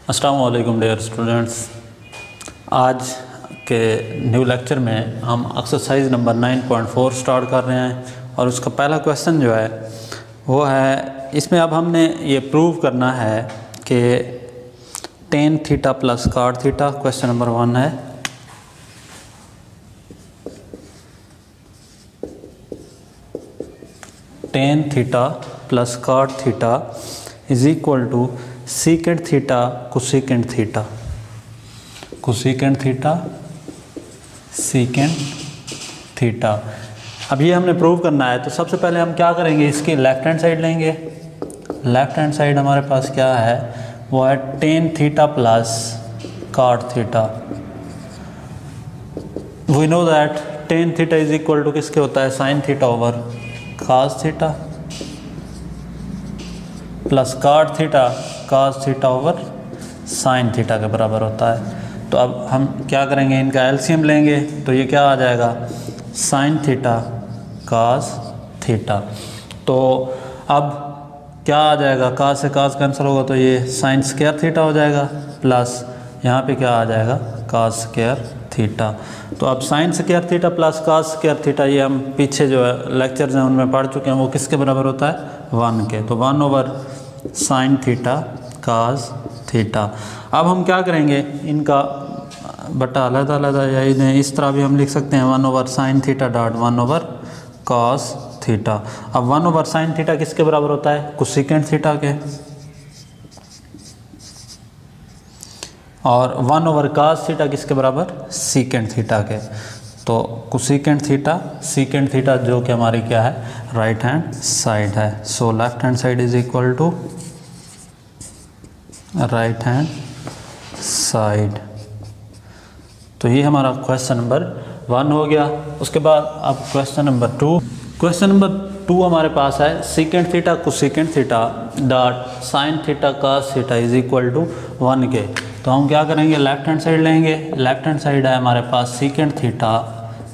अस्सलाम वालेकुम dear students. आज के न्यू लेक्चर में हम एक्सरसाइज नंबर 9.4 स्टार्ट कर रहे हैं और उसका पहला क्वेश्चन जो है वो है, इसमें अब हमने ये प्रूव करना है कि tan theta plus cot theta, question number 1 है। tan theta plus cot theta is equal to secant theta cosecant theta, cosecant theta secant theta. अब ये हमने प्रूव करना है, तो सबसे पहले हम क्या करेंगे, इसकी लेफ्ट हैंड साइड लेंगे। लेफ्ट हैंड साइड हमारे पास क्या है, वो है tan theta plus cot theta. We know that tan theta is equal to किसके होता है, sin theta over cos theta plus cot theta cos theta over sin theta के बराबर होता है। तो अब हम क्या करेंगे, इनका एलसीएम लेंगे, तो ये क्या आ जाएगा, sin थीटा cos थीटा। तो अब क्या आ जाएगा, cos से cos कैंसिल होगा तो ये sin स्क्वायर थीटा हो जाएगा, प्लस यहाँ पे क्या आ जाएगा, cos स्क्वायर थीटा। तो अब sin square theta plus cos square theta, ये हम पीछे जो है लेक्चर्स हैं उनमें पढ़ चुके हैं, वो किसके बराबर होता है, 1 के। तो 1 over sin theta cos theta. अब हम क्या करेंगे, इनका बटा अलग अलग या इन्हें इस तरह भी हम लिख सकते हैं, 1 over sin theta dot 1 over cos theta. अब 1 ओवर sin थीटा किसके बराबर होता है, कोसेकेंट थीटा के, और 1 ओवर cos थीटा किसके बराबर, सीकेंट थीटा के। तो कोसेकेंट थीटा सीकेंट थीटा जो कि हमारी क्या है, राइट हैंड साइड है। So left hand side is equal to right hand side. तो ये हमारा क्वेश्चन नंबर 1 हो गया। उसके बाद अब क्वेश्चन नंबर 2। क्वेश्चन नंबर 2 हमारे पास है, secant theta cosecant theta dot sine theta cos theta is equal to 1 के। तो हम क्या करेंगे, लेफ्ट हैंड साइड लेंगे। लेफ्ट हैंड साइड है हमारे पास secant theta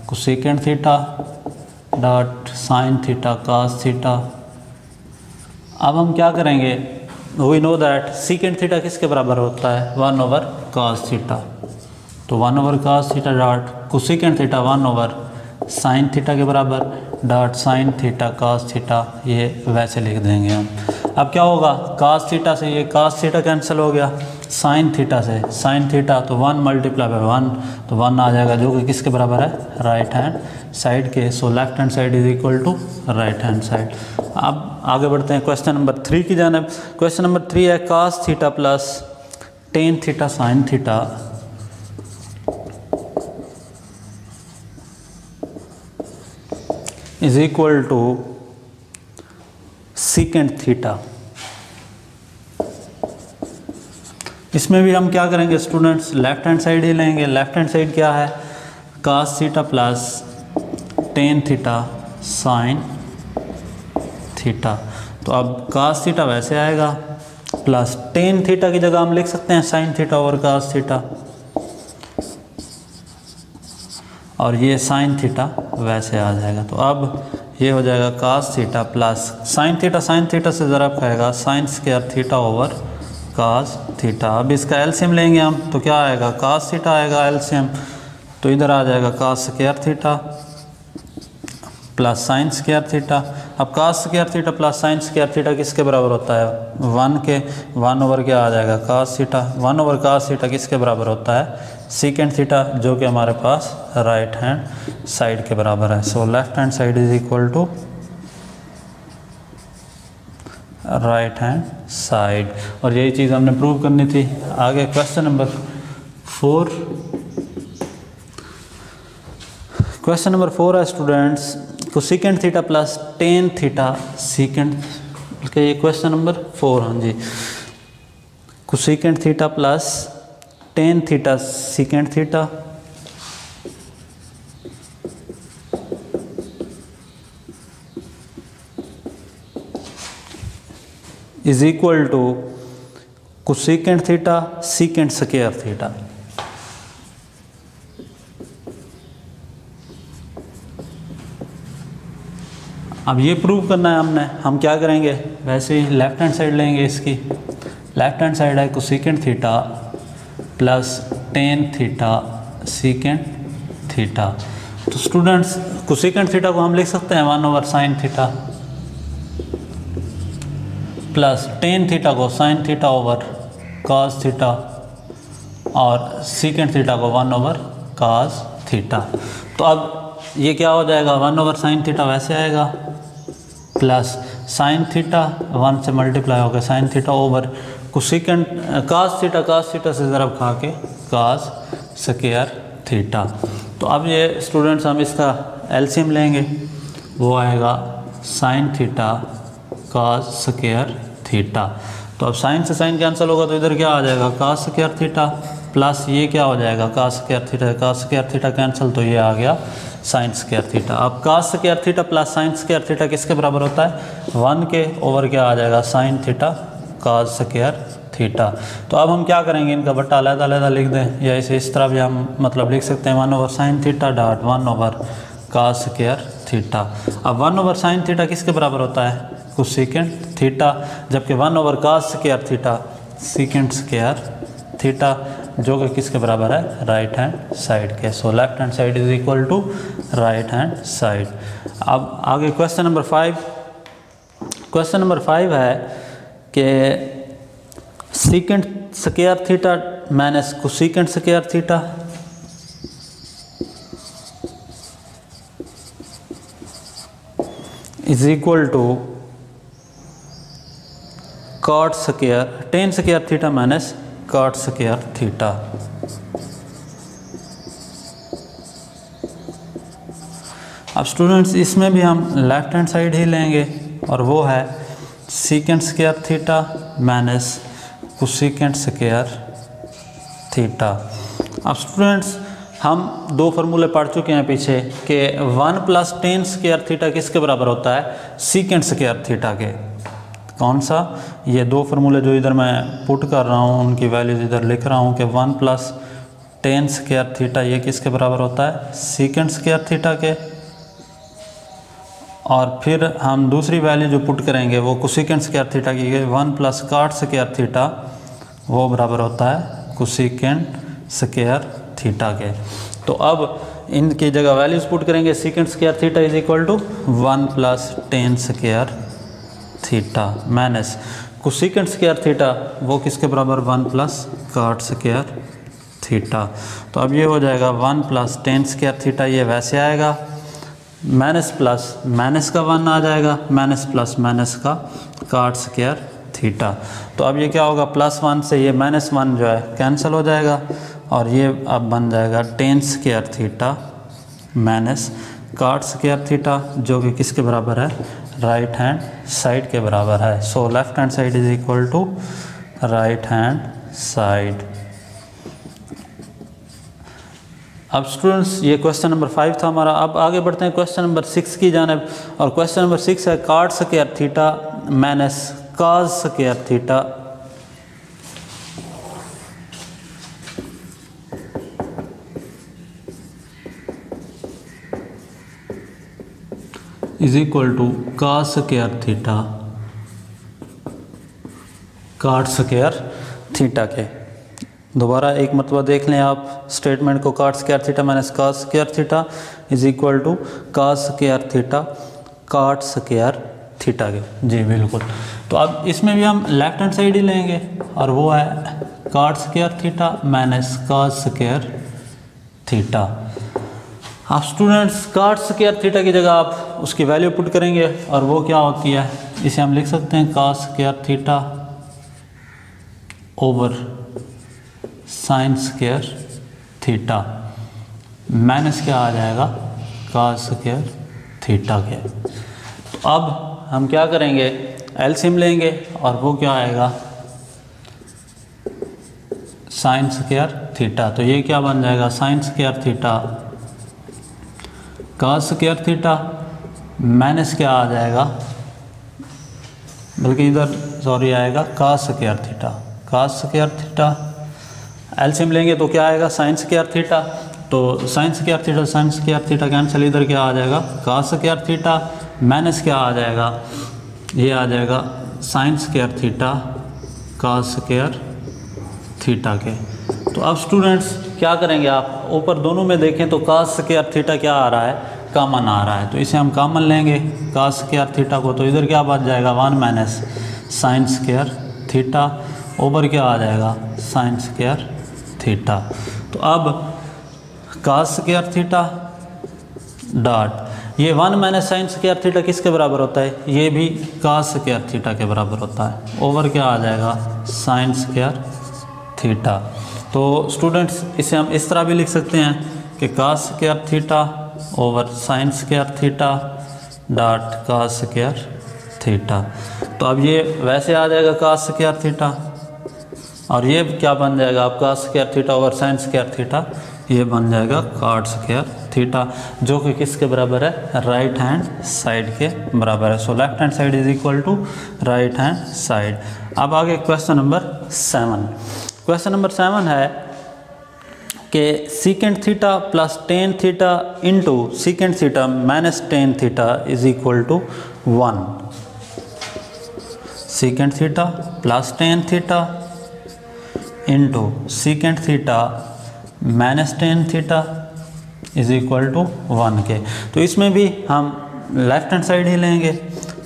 cosecant theta dot sine theta cos theta. अब हम क्या करेंगे, we know that secant theta किसके बराबर होता है, 1 ओवर cos थीटा। तो 1 over cos theta dot cosecant theta 1 over sine theta के बराबर dot sine theta cos theta, ये वैसे लिख देंगे हम। अब क्या होगा, cos थीटा से ये cos थीटा कैंसिल हो गया, साइन थीटा से साइन थीटा, तो 1 मल्टीप्लाई बाय 1, तो 1 आ जाएगा, जो कि किसके बराबर है, राइट हैंड साइड के। So left hand side is equal to right hand side. अब आगे बढ़ते हैं क्वेश्चन नंबर 3 की जानब। क्वेश्चन नंबर 3 है, cos theta plus tan theta sine theta is equal to secant theta. इसमें भी हम क्या करेंगे स्टूडेंट्स, लेफ्ट हैंड साइड ही लेंगे। लेफ्ट हैंड साइड क्या है, cos theta plus tan theta sine theta. तो अब cos थीटा वैसे आएगा, प्लस tan थीटा की जगह हम लिख सकते हैं sign theta over cos theta, और ये साइन थीटा वैसे आ जाएगा। तो अब ये हो जाएगा cos theta plus sine theta से ज़रा खाएगा, sign square theta over cos theta. अब इसका एलसीएम लेंगे हम, तो क्या आएगा, cos थीटा आएगा एलसीएम, तो इधर आ जाएगा cos square theta plus sine square theta. अब cos square theta plus sine square theta किसके बराबर होता है, 1 के। 1 ओवर क्या आ जाएगा, cos theta. 1 over cos theta किसके बराबर होता है, सीकेंट थीटा, जो कि हमारे पास राइट हैंड साइड के बराबर है। So left hand side is equal to right hand side, और यही चीज़ हमने प्रूव करनी थी। आगे क्वेश्चन नंबर 4। क्वेश्चन नंबर 4 है students, cosecant theta plus tan theta secant, बल्कि ये क्वेश्चन नंबर 4, हाँ जी, cosecant theta plus tan theta secant theta is equal to cosecant theta secant square theta. अब ये प्रूव करना है हमने, हम क्या करेंगे, वैसे ही लेफ्ट हैंड साइड लेंगे इसकी। लेफ्ट हैंड साइड है cosecant theta plus tan theta secant theta. तो स्टूडेंट्स कोसेकेंट थीटा को हम लिख सकते हैं 1/sin theta plus tan theta को sin theta over cos theta और सीकेंट थीटा को 1/cos थीटा। तो अब ये क्या हो जाएगा 1/sin थीटा वैसे आएगा प्लस sin थीटा 1 से मल्टीप्लाई होकर sin theta over cosecant cos theta से ज़रब खा के cos स्क्वायर थीटा। तो अब ये स्टूडेंट्स हम इसका एलसीएम लेंगे, वो आएगा sin theta cos square theta. तो अब साइन से साइन कैंसिल होगा तो इधर क्या आ जाएगा cos स्क्वायर थीटा प्लस ये क्या हो जाएगा cos स्क्वायर थीटा कैंसिल, तो ये आ गया sin स्क्वायर थीटा। अब cos square theta plus sin square theta किसके बराबर होता है 1 के ओवर क्या आ जाएगा sin theta cos square theta. तो अब हम क्या करेंगे, इनका बट्टा अलग-अलग लिख दें या इसे इस तरह भी हम मतलब लिख सकते हैं 1/sin theta dot 1/cos square theta. अब 1/sin थीटा किसके बराबर होता है कोसेकेंट थीटा, जबकि 1/cos square theta secant square theta, जो कि किसके बराबर है राइट हैंड साइड के। So left hand side is equal to right hand side. अब आगे क्वेश्चन नंबर 5। क्वेश्चन नंबर 5 है कि secant square theta minus cosecant square theta is equal to cot square tan square theta minus cot square theta. अब students इसमें भी हम left hand side ही लेंगे और वो है secant square theta minus cosecant square theta. अब स्टूडेंट्स हम दो फार्मूले पढ़ चुके हैं पीछे कि 1 + tan स्क्वायर थीटा किसके बराबर होता है सीकेंट स्क्वायर थीटा के। कौन सा, ये दो फार्मूले जो इधर मैं पुट कर रहा हूँ उनकी वैल्यूज इधर लिख रहा हूँ कि 1 + tan स्क्वायर थीटा ये किसके बराबर होता है सीकेंट स्क्वायर थीटा के, और फिर हम दूसरी वैल्यू जो पुट करेंगे वो कोसेकेंट स्क्वायर थीटा की 1 + cot स्क्वायर थीटा वो बराबर होता है कोसेकेंट स्क्वायर थीटा के। तो अब इनकी जगह वैल्यूज पुट करेंगे, secant square theta is equal to 1 + tan square theta minus cosecant square theta वो किसके बराबर 1 + cot स्क्वायर थीटा। तो अब ये हो जाएगा 1 + tan स्क्वायर थीटा, ये वैसे आएगा माइनस प्लस माइनस का 1 आ जाएगा माइनस प्लस माइनस का cot स्क्वायर थीटा। तो अब ये क्या होगा +1 से ये -1 जो है कैंसिल हो जाएगा और ये अब बन जाएगा tan square theta minus cot square theta, जो कि किसके बराबर है राइट हैंड साइड के बराबर है। So left hand side is equal to right hand side. अब स्टूडेंट्स ये क्वेश्चन नंबर 5 था हमारा। अब आगे बढ़ते हैं क्वेश्चन नंबर 6 की जानिब, और क्वेश्चन नंबर 6 है cot square theta minus cos square theta is equal to cos square theta cot square theta के। दोबारा एक मरतबा देख लें आप स्टेटमेंट को, cot square theta minus cos square theta is equal to cos square theta cot square theta के। जी बिल्कुल। तो अब इसमें भी हम लेफ्ट हैंड साइड ही लेंगे और वो है cot square theta minus cos square theta. आप स्टूडेंट्स cot स्क्वायर थीटा की जगह आप उसकी वैल्यू पुट करेंगे और वो क्या होती है, इसे हम लिख सकते हैं cos square theta over sin square theta minus क्या आ जाएगा cos स्क्वायर थीटा के। तो अब हम क्या करेंगे एलसीएम लेंगे और वो क्या आएगा sin स्क्वायर थीटा। तो ये क्या बन जाएगा sin square theta cos square theta minus क्या आ जाएगा, बल्कि इधर सॉरी आएगा cos स्क्वायर थीटा एलसीएम लेंगे तो क्या आएगा sin स्क्वायर थीटा। तो sin स्क्वायर थीटा कैंसिल, इधर क्या आ जाएगा cos स्क्वायर थीटा माइनस क्या आ जाएगा, ये आ जाएगा sin square theta cos square theta के। तो अब स्टूडेंट्स क्या करेंगे, आप ऊपर दोनों में देखें तो कास स्क्वायर थीटा क्या आ रहा है, कॉमन आ रहा है। तो इसे हम कॉमन लेंगे कास स्क्वायर थीटा को, तो इधर क्या बच जाएगा 1 minus sine square theta over क्या आ जाएगा साइन स्क्वायर थीटा। तो अब कास स्क्वायर थीटा डॉट ये 1 माइनस साइन स्क्वायर थीटा किसके बराबर होता है, ये भी कास स्क्वायर थीटा के बराबर होता है, ओवर क्या आ जाएगा साइन स्क्वायर थीटा। तो स्टूडेंट्स इसे हम इस तरह भी लिख सकते हैं कि cos square theta over sine square theta dot cos square theta. तो अब ये वैसे आ जाएगा कास स्क्वायर थीटा, और ये क्या बन जाएगा आपका square theta over sine square theta, ये बन जाएगा कॉट स्क्वायर थीटा, जो कि किसके बराबर है, राइट हैंड साइड के बराबर है। So left hand side is equal to right hand side. अब आगे क्वेश्चन नंबर 7। क्वेश्चन नंबर 7 है कि secant theta plus tan theta into secant theta minus tan theta is equal to 1। Secant theta plus tan theta into secant theta minus tan theta is equal to 1 के। तो इसमें भी हम left hand side ही लेंगे।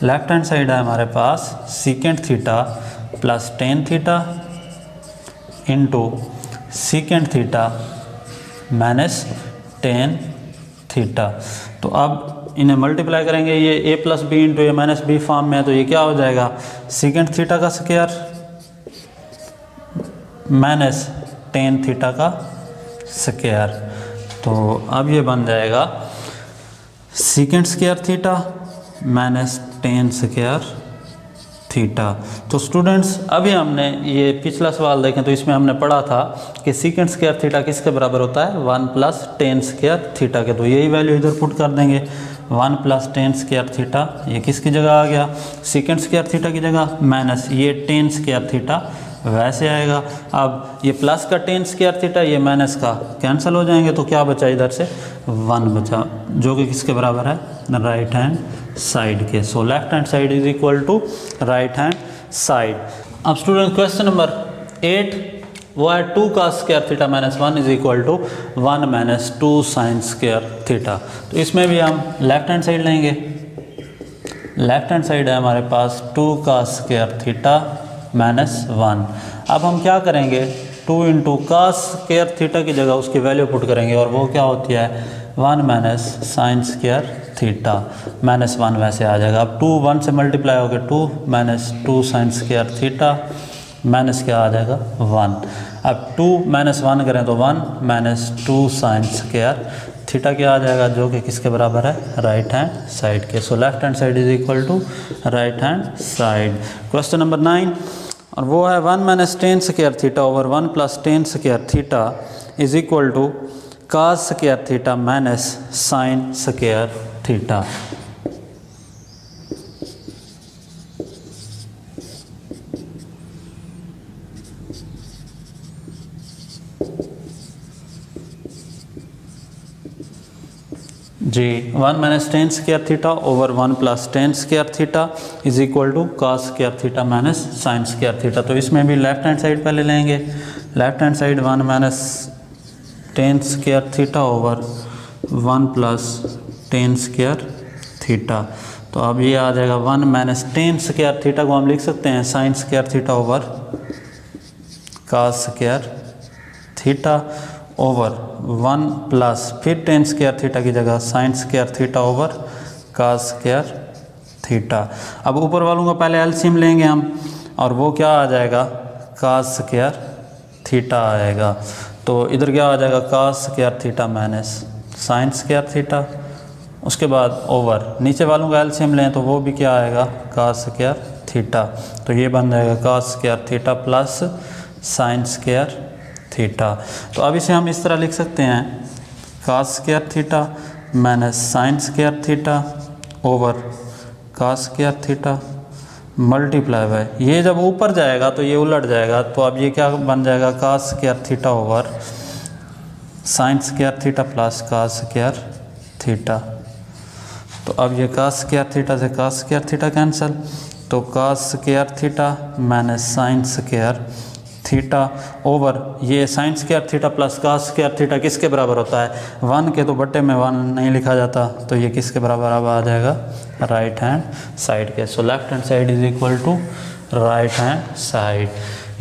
Left hand side है हमारे पास secant theta plus tan theta into secant theta minus tan theta. तो अब इन्हें मल्टीप्लाई करेंगे, ये A plus B into A minus B form में है, तो ये क्या हो जाएगा सीकेंट थीटा का स्क्वायर माइनस टेन थीटा का स्क्वायर। तो अब ये बन जाएगा secant square theta minus tan square theta. तो स्टूडेंट्स अभी हमने ये पिछला सवाल देखें तो इसमें हमने पढ़ा था कि सीकेंट स्क्वायर थीटा किसके बराबर होता है 1 प्लस टेन स्क्वायर थीटा के। तो यही वैल्यू इधर पुट कर देंगे 1 प्लस टेन स्क्वायर थीटा, ये किसकी जगह आ गया सीकेंट स्क्वायर थीटा की जगह, माइनस ये टेन स्क्वायर थीटा वैसे आएगा। अब ये प्लस का टेन स्क्वायर थीटा ये माइनस का कैंसिल हो जाएंगे, तो क्या बचा इधर से 1 बचा, जो कि किसके बराबर है राइट हैंड साइड के। So left hand side is equal to right hand side. अब स्टूडेंट क्वेश्चन नंबर 8 वो है 2 cos square theta minus 1 is equal to 1 minus 2 sine square theta. तो इसमें भी हम लेफ्ट हैंड साइड लेंगे। लेफ्ट हैंड साइड है हमारे पास 2 का स्क्वायर थीटा माइनस 1। अब हम क्या करेंगे 2 इंटू कास स्क्वायर थीटा की जगह उसकी वैल्यू पुट करेंगे, और वो क्या होती है 1 minus sine square theta minus 1 वैसे आ जाएगा। अब 2 1 से मल्टीप्लाई हो गया 2 minus 2 sine square theta minus क्या आ जाएगा 1। अब 2 माइनस 1 करें तो 1 माइनस 2 साइन स्क्वायर थीटा क्या आ जाएगा, जो कि किसके बराबर है राइट हैंड साइड के। So left hand side is equal to right hand side. Question number 9 और वो है 1 minus tan square theta over 1 plus tan square theta is equal to cos square theta minus sine square theta. जी 1 minus tan square theta over 1 plus tan square theta is equal to cos square theta minus sine square theta. तो इसमें भी left hand side पहले लेंगे। Left hand side 1 minus tan square theta over 1 plus tan square theta. तो अब ये आ जाएगा 1 माइनस टेन स्क्वायर थीटा को हम लिख सकते हैं sine square theta over cos square theta over 1 plus फिर टेन स्क्वायर थीटा की जगह sine square theta over cos square theta. अब ऊपर वालों का पहले एलसीएम लेंगे हम, और वो क्या आ जाएगा कास स्क्वायर थीटा आएगा। तो इधर क्या आ जाएगा cos square theta minus sine square theta, उसके बाद ओवर नीचे वालों का एलसीएम लें तो वो भी क्या आएगा कास स्क्वायर थीटा। तो ये बन जाएगा cos square theta plus sine square theta. तो अब इसे हम इस तरह लिख सकते हैं cos square theta minus sine square theta over cos square theta multiply by, ये जब ऊपर जाएगा तो ये उलट जाएगा, तो अब ये क्या बन जाएगा cos square theta over sine square theta plus cos square theta. तो अब ये कास स्क्वायर थीटा से कास स्क्वायर थीटा कैंसिल, तो cos square theta minus sine square theta over ये sine square theta plus cos square theta किसके बराबर होता है? 1 के, तो बट्टे में 1 नहीं लिखा जाता, तो ये किसके बराबर अब आ जाएगा? राइट हैंड साइड के। So left hand side is equal to right hand side.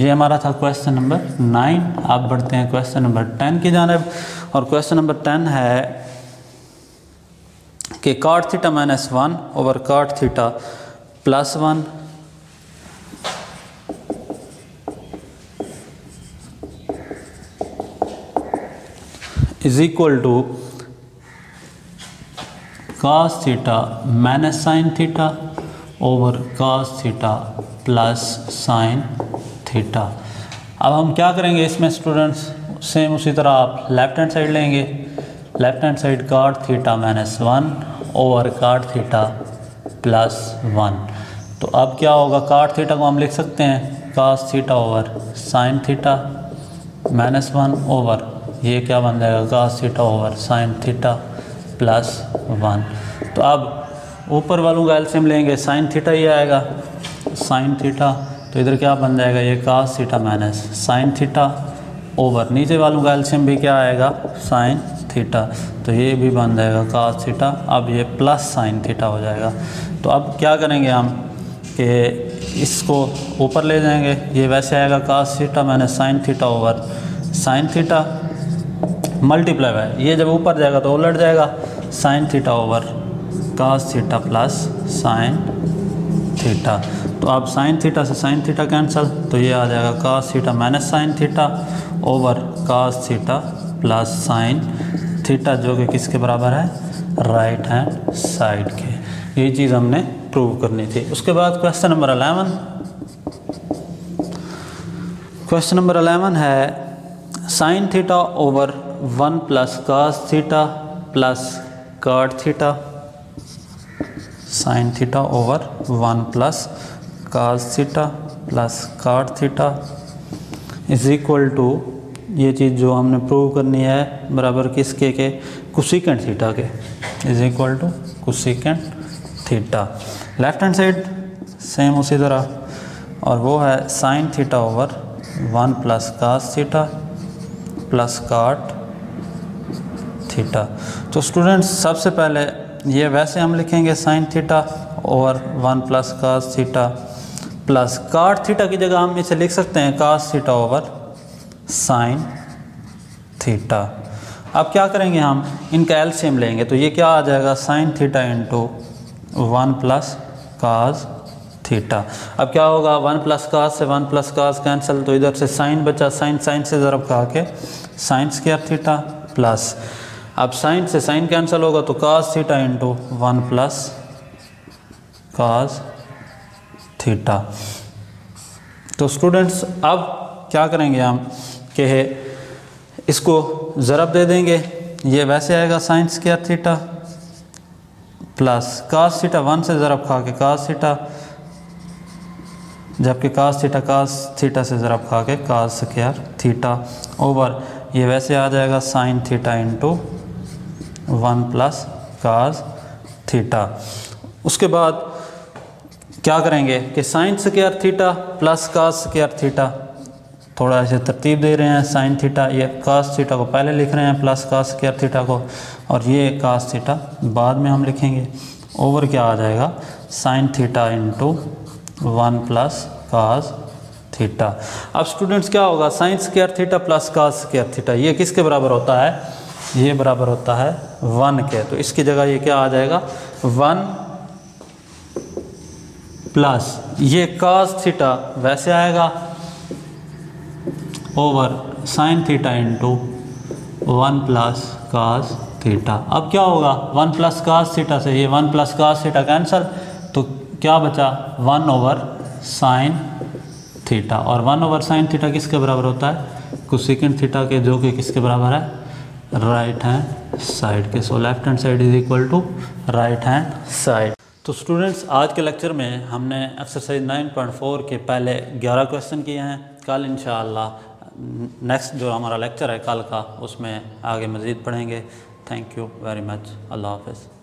ये हमारा था क्वेश्चन नंबर 9। आप बढ़ते हैं क्वेश्चन नंबर 10 की जानिब, और क्वेश्चन नंबर 10 है कि cot theta minus 1 over cot theta plus 1 is equal to cos theta minus sine theta over cos theta plus sine theta. अब हम क्या करेंगे इसमें स्टूडेंट्स, सेम उसी तरह आप लेफ्ट हैंड साइड लेंगे। Left hand side cot theta minus 1 over cot theta plus 1। तो अब क्या होगा, cot थीटा को हम लिख सकते हैं cos theta over sine theta minus 1 over ये क्या बन जाएगा cos theta over sine theta plus 1। तो अब ऊपर वालों का एलसीएम लेंगे, साइन थीटा ही आएगा, साइन थीटा, तो इधर क्या बन जाएगा ये cos theta minus sine theta over नीचे वालों का एलसीएम भी क्या आएगा साइन थीटा, तो ये भी बन जाएगा cos थीटा। अब ये प्लस साइन थीटा हो जाएगा। तो अब क्या करेंगे हम कि इसको ऊपर ले जाएंगे, ये वैसे आएगा cos theta minus sine theta over sine theta multiply by, ये जब ऊपर जाएगा तो उलट जाएगा sign theta over cos theta plus sine theta. तो अब साइन थीटा से साइन थीटा कैंसिल, तो ये आ जाएगा cos theta minus sine theta over cos theta plus sine theta, जो कि किसके बराबर है? राइट हैंड साइड के। ये चीज़ हमने प्रूव करनी थी। उसके बाद क्वेश्चन नंबर 11। क्वेश्चन नंबर 11 है sine theta over 1 plus cos theta plus cot theta, sine theta over 1 plus cos theta plus cot theta is equal to, ये चीज़ जो हमने प्रूव करनी है बराबर किसके के? कोसेकेंट थीटा के, is equal to cosecant theta. Left hand side same उसी तरह, और वो है sine theta over 1 plus cos theta plus cot theta. तो स्टूडेंट्स सबसे पहले ये वैसे हम लिखेंगे sine theta over 1 plus cos theta plus cot theta की जगह हम इसे लिख सकते हैं cos theta over sine theta. अब क्या करेंगे, हम इनका एलसीएम लेंगे, तो ये क्या आ जाएगा sine theta into 1 plus cos theta. अब क्या होगा 1 प्लस cos से 1 प्लस cos कैंसिल, तो इधर से साइन बचा, साइन साइन से ज़रब खा के साइन स्क्वायर थीटा प्लस, अब साइन से साइन कैंसिल होगा तो cos theta into 1 plus cos theta. तो स्टूडेंट्स अब क्या करेंगे हम कि इसको ज़रब दे देंगे, ये वैसे आएगा sign square theta plus cos theta 1 से ज़रब खा के cos थीटा, जबकि cos थीटा से ज़रब खा के cos स्क्वायर थीटा ओवर ये वैसे आ जाएगा sine theta into 1 plus cos theta. उसके बाद क्या करेंगे कि sign square theta plus cos square theta, थोड़ा ऐसे तरतीब दे रहे हैं, साइन थीटा ये cos थीटा को पहले लिख रहे हैं प्लस cos स्क्वायर थीटा को, और ये cos थीटा बाद में हम लिखेंगे, ओवर क्या आ जाएगा sine theta into 1 plus cos theta. अब स्टूडेंट्स क्या होगा sign square theta plus cos square theta ये किसके बराबर होता है? ये बराबर होता है 1 के, तो इसकी जगह ये क्या आ जाएगा 1 प्लस ये cos थीटा वैसे आएगा over sine theta into 1 plus cos theta. अब क्या होगा 1 प्लस cos थीटा से ये 1 प्लस cos थीटा कैंसिल, तो क्या बचा 1 ओवर साइन थीटा, और 1 ओवर साइन थीटा किसके बराबर होता है? कोसेकेंट थीटा के, जो कि किसके बराबर है? राइट हैंड साइड के। So left hand side is equal to right hand side. तो स्टूडेंट्स आज के लेक्चर में हमने एक्सरसाइज 9.4 के पहले 11 क्वेश्चन किए हैं। कल इंशाअल्लाह नेक्स्ट जो हमारा लेक्चर है कल का, उसमें आगे मज़ीद पढ़ेंगे। Thank you very much. अल्लाह हाफ़िज़।